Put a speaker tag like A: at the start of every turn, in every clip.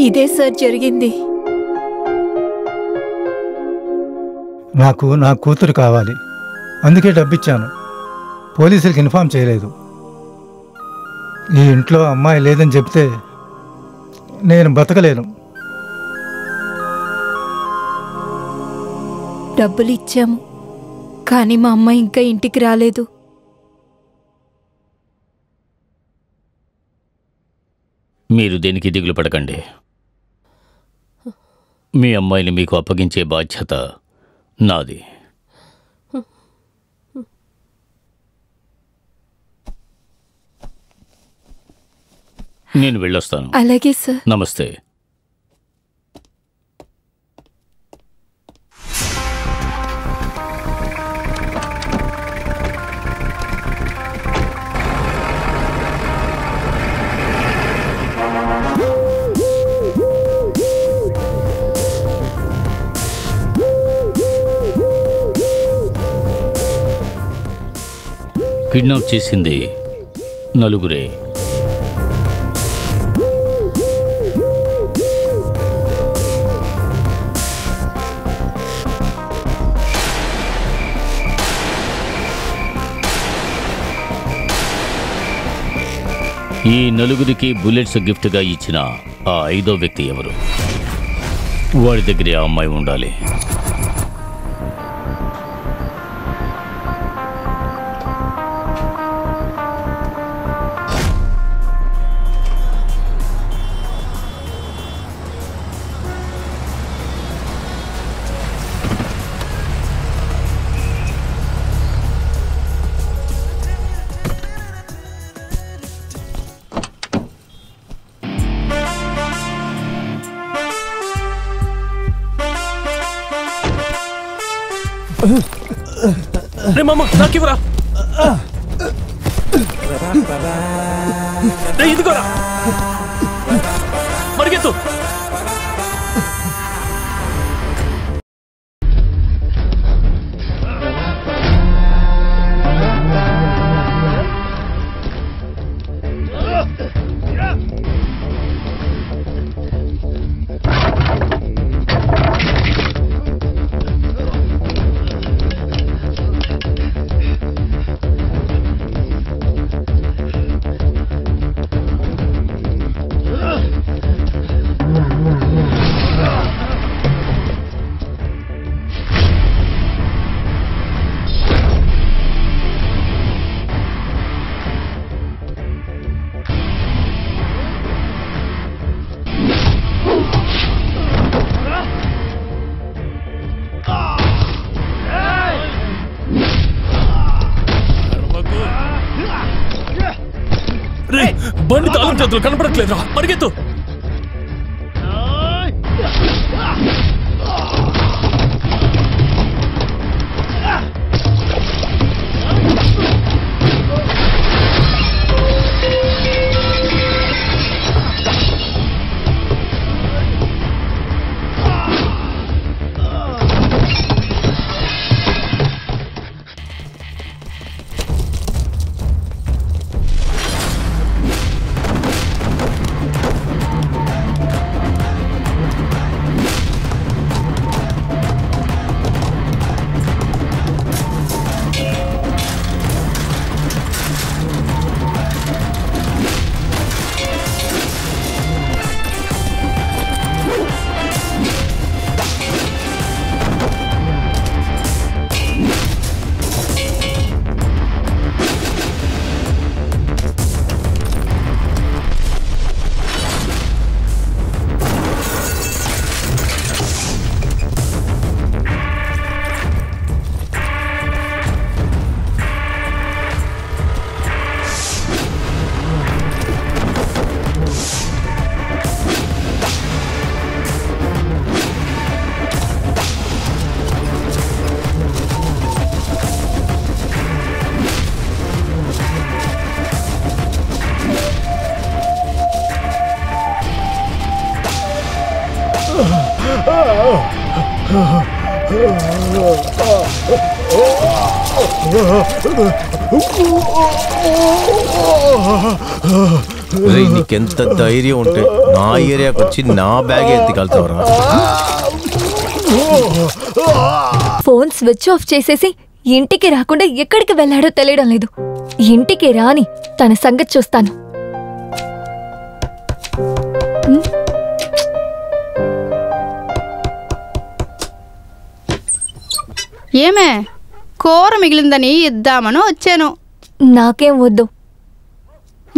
A: ఇదే సార్ జరిగింది.
B: నాకు నా కూతురు కావాలి, అందుకే డబ్బిచ్చాను. పోలీసులకు ఇన్ఫార్మ్ చేయలేదు. ఈ ఇంట్లో అమ్మాయి లేదని చెప్తే నేను బతకలేను.
A: డబ్బులు ఇచ్చాము, కానీ మా అమ్మాయి ఇంకా ఇంటికి రాలేదు.
C: మీరు దేనికి దిగులు పడకండి. మీ అమ్మాయిని మీకు అప్పగించే బాధ్యత నాది. నేను వెళ్ళొస్తాను.
A: అలాగే సార్.
C: నమస్తే. కిడ్నాప్ చేసింది నలుగురే. ఈ నలుగురికి బుల్లెట్స్ గిఫ్ట్గా ఇచ్చిన ఆ 5వ వ్యక్తి ఎవరు? వాడి దగ్గరే ఆ అమ్మాయి ఉండాలి.
D: రే మామ, నాకివ్వరా. ఇదిగోరా, మరిగెత్తు. బండి తాళం చేతులు కనపడట్లేదురా, పరిగెత్తు.
E: నీకెంత ధైర్యం ఉంటే నా ఏరియాకి వచ్చి నా బ్యాగ్ ఎత్తికెళ్తావురా?
A: ఫోన్ స్విచ్ ఆఫ్ చేసేసి ఇంటికి రాకుండా ఎక్కడికి వెళ్ళాడో తెలియడం లేదు. ఇంటికి రాని తన సంగతి చూస్తాను.
F: ఏమే, కూర మిగిలిందని ఇద్దామని వచ్చాను.
A: నాకేం వద్దు.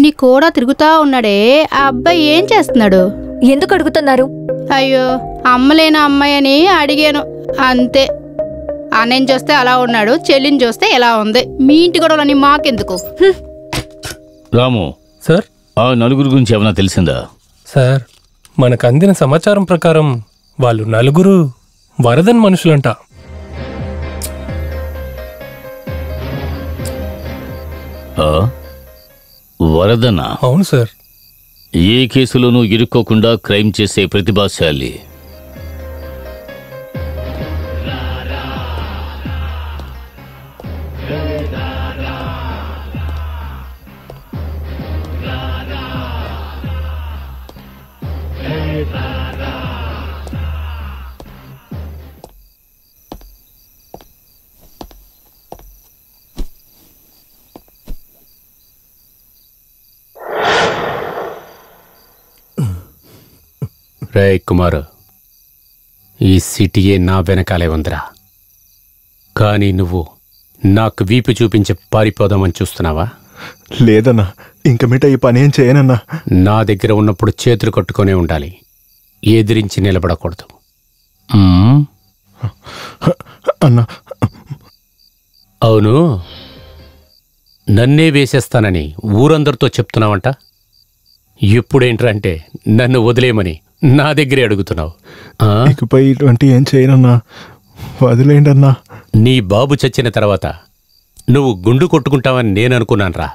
F: నీ కూర తిరుగుతా ఉన్నాడే, ఆ అబ్బాయి ఏం చేస్తున్నాడు?
A: ఎందుకు అడుగుతున్నారు?
F: అయ్యో, అమ్మలేని అమ్మాయి అని అడిగాను అంతే. అన్నయ్యని చూస్తే అలా ఉన్నాడు, చెల్లిని చూస్తే ఎలా ఉంది. మీ ఇంటి గొడవలని మాకెందుకు?
C: రాము
D: సార్,
C: ఆ నలుగురు గురించి ఏమైనా తెలిసిందా?
D: సార్, మనకు అందిన సమాచారం ప్రకారం వాళ్ళు నలుగురు వరదన్ మనుషులంట.
C: వరదనా?
D: అవును సార్.
C: ఏ కేసులోనూ ఇరుక్కోకుండా క్రైమ్ చేసే ప్రతిభాశాలి.
G: రే కుమార్, ఈ సిటీయే నా వెనకాలే ఉందిరా. కానీ నువ్వు నాకు వీపు చూపించి పారిపోదామని చూస్తున్నావా?
H: లేదన్నా, ఇంక మీట ఈ పని ఏం చేయనన్నా.
G: నా దగ్గర ఉన్నప్పుడు చేతులు కట్టుకునే ఉండాలి, ఎదిరించి నిలబడకూడదు.
H: అన్నా,
G: అవును, నన్నే వేసేస్తానని ఊరందరితో చెప్తున్నావంట. ఇప్పుడేంట్రంటే నన్ను వదిలేయమని నా దగ్గరే అడుగుతున్నావు.
H: ఇకపై ఇటువంటి ఏం చేయనన్నా, వదిలేయండి అన్నా.
G: నీ బాబు చచ్చిన తర్వాత నువ్వు గుండు కొట్టుకుంటావని నేను అనుకున్నానురా.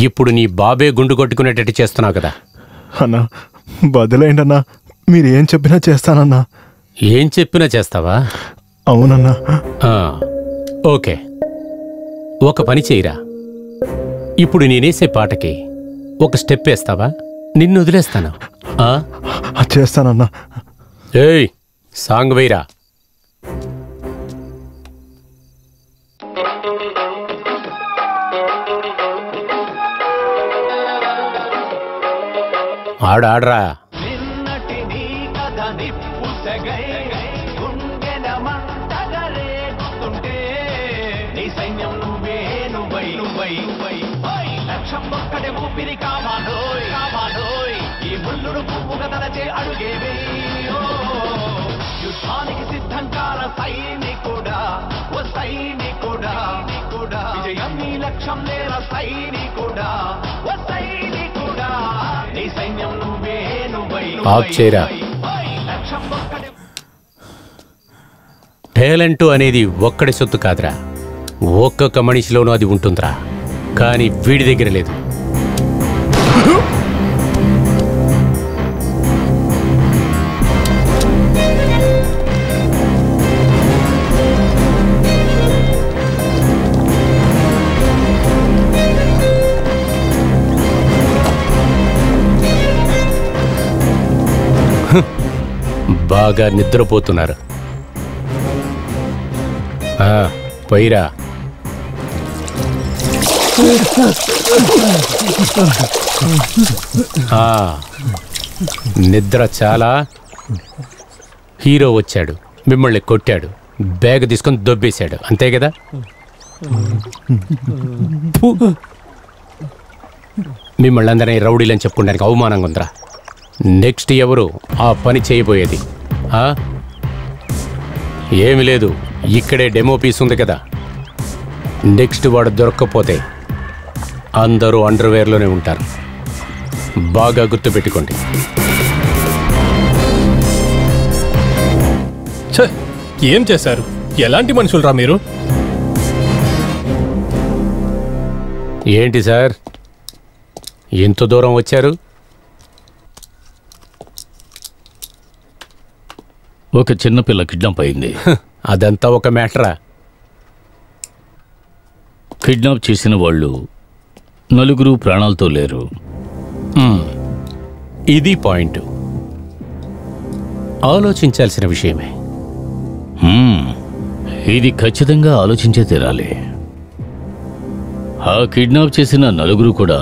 G: ఇప్పుడు నీ బాబే గుండు కొట్టుకునేటట్టు చేస్తున్నావు కదా.
H: అన్నా, వదిలేయండి అన్నా, మీరు ఏం చెప్పినా చేస్తానన్నా.
G: ఏం చెప్పినా చేస్తావా?
H: అవునన్నా.
G: ఓకే, ఒక పని చేయరా. ఇప్పుడు నేనేసే పాటకి ఒక స్టెప్ వేస్తావా? నిన్ను వదిలేస్తాను.
H: చేస్తానన్నా.
G: ఏయ్, సాంగ్ వేయరా. ఆడరా.
I: యుద్ధానికి సిద్ధం కాల సైనికుడా, ఓ సైనికుడా, విజయం నీ లక్ష్యం లేరా సైనికుడా, ఓ సైనికుడా, నీ సైన్యం నువ్వే నువ్వై.
G: ఆప్ చేయరా. టాలెంట్ అనేది ఒక్కడి సొత్తు కాదురా, ఒక్కొక్క మనిషిలోనూ అది ఉంటుందిరా. కానీ వీడి దగ్గర లేదు. బాగా నిద్రపోతున్నారు. పోయిరా. నిద్ర చాలా. హీరో వచ్చాడు, మిమ్మల్ని కొట్టాడు, బ్యాగ్ తీసుకొని దొబ్బేశాడు, అంతే కదా? మిమ్మల్ని అందరినీ రౌడీలని చెప్పుకోవడానికి అవమానంగా ఉందిరా. నెక్స్ట్ ఎవరు ఆ పని చేయబోయేది? ఏమి లేదు, ఇక్కడే డెమో పీస్ ఉంది కదా. నెక్స్ట్ వాడు దొరక్కపోతే అందరూ అండర్వేర్లోనే ఉంటారు. బాగా గుర్తుపెట్టుకోండి.
D: ఏం చేశారు? ఎలాంటి మనుషులరా మీరు?
G: ఏంటి సార్, ఎంత దూరం వచ్చారు?
C: ఒక చిన్నపిల్ల కిడ్నాప్ అయింది.
G: అదంతా ఒక మ్యాటరా?
C: కిడ్నాప్ చేసిన వాళ్ళు నలుగురు ప్రాణాలతో లేరు.
G: ఇది పాయింట్. ఆలోచించాల్సిన విషయమే.
C: ఇది ఖచ్చితంగా ఆలోచించే తీరాలి. ఆ కిడ్నాప్ చేసిన నలుగురు కూడా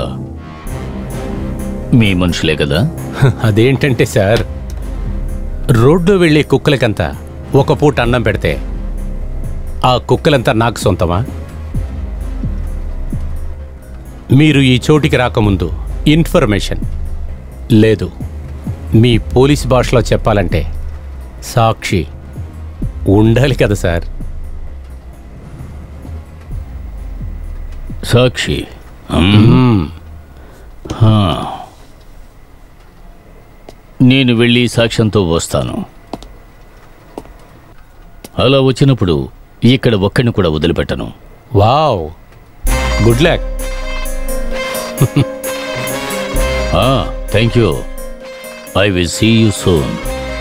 C: మీ మనుషులే కదా?
G: అదేంటంటే సార్, రోడ్డు వెళ్ళే కుక్కలకంతా ఒక పూట అన్నం పెడితే ఆ కుక్కలంతా నాకు సొంతమా? మీరు ఈ చోటికి రాకముందు ఇన్ఫర్మేషన్ లేదు. మీ పోలీస్ భాషలో చెప్పాలంటే సాక్షి ఉండాలి కదా సార్.
C: సాక్షి. నేను వెళ్ళి సాక్ష్యంతో వస్తాను. అలా వచ్చినప్పుడు ఇక్కడ ఒక్కడిని కూడా వదిలిపెట్టను.
G: Wow, good luck.
C: Thank you. I will see you soon.